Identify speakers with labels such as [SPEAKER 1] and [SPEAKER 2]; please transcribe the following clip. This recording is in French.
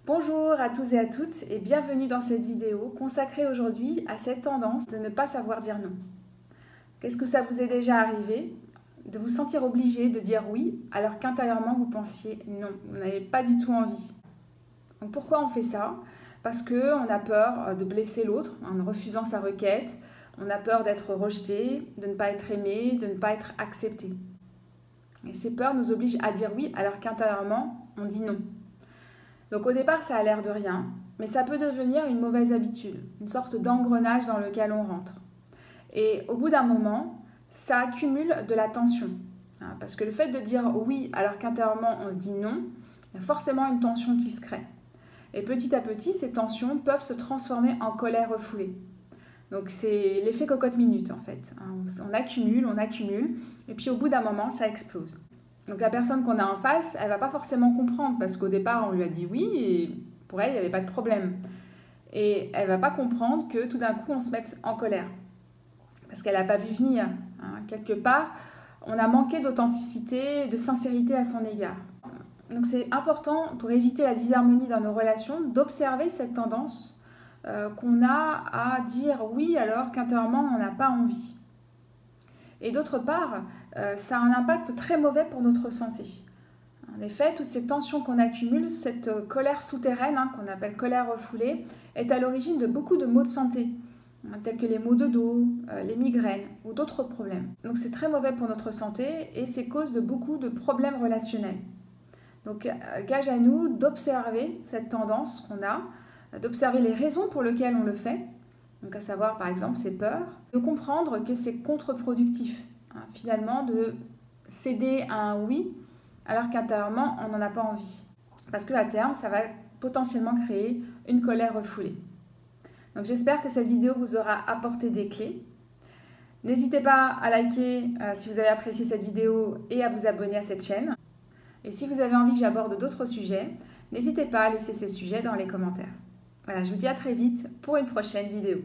[SPEAKER 1] Bonjour à tous et à toutes et bienvenue dans cette vidéo consacrée aujourd'hui à cette tendance de ne pas savoir dire non. Qu'est-ce que ça vous est déjà arrivé de vous sentir obligé de dire oui alors qu'intérieurement vous pensiez non, vous n'avez pas du tout envie. Donc pourquoi on fait ça? Parce qu'on a peur de blesser l'autre en refusant sa requête, on a peur d'être rejeté, de ne pas être aimé, de ne pas être accepté. Et ces peurs nous obligent à dire oui alors qu'intérieurement on dit non. Donc au départ, ça a l'air de rien, mais ça peut devenir une mauvaise habitude, une sorte d'engrenage dans lequel on rentre. Et au bout d'un moment, ça accumule de la tension. Parce que le fait de dire oui alors qu'intérieurement on se dit non, il y a forcément une tension qui se crée. Et petit à petit, ces tensions peuvent se transformer en colère refoulée. Donc c'est l'effet cocotte-minute en fait. On accumule, et puis au bout d'un moment, ça explose. Donc la personne qu'on a en face, elle va pas forcément comprendre parce qu'au départ, on lui a dit oui et pour elle, il n'y avait pas de problème. Et elle va pas comprendre que tout d'un coup, on se mette en colère parce qu'elle n'a pas vu venir. Quelque part, on a manqué d'authenticité, de sincérité à son égard. Donc c'est important pour éviter la disharmonie dans nos relations d'observer cette tendance qu'on a à dire oui alors qu'intérieurement on n'a pas envie. Et d'autre part, ça a un impact très mauvais pour notre santé. En effet, toutes ces tensions qu'on accumule, cette colère souterraine, qu'on appelle colère refoulée, est à l'origine de beaucoup de maux de santé, tels que les maux de dos, les migraines ou d'autres problèmes. Donc c'est très mauvais pour notre santé et c'est cause de beaucoup de problèmes relationnels. Donc gage à nous d'observer cette tendance qu'on a, d'observer les raisons pour lesquelles on le fait, donc à savoir par exemple ses peurs, de comprendre que c'est contre-productif, finalement de céder à un oui alors qu'intérieurement on n'en a pas envie. Parce qu'à terme ça va potentiellement créer une colère refoulée. Donc j'espère que cette vidéo vous aura apporté des clés. N'hésitez pas à liker si vous avez apprécié cette vidéo et à vous abonner à cette chaîne. Et si vous avez envie que j'aborde d'autres sujets, n'hésitez pas à laisser ces sujets dans les commentaires. Voilà, je vous dis à très vite pour une prochaine vidéo.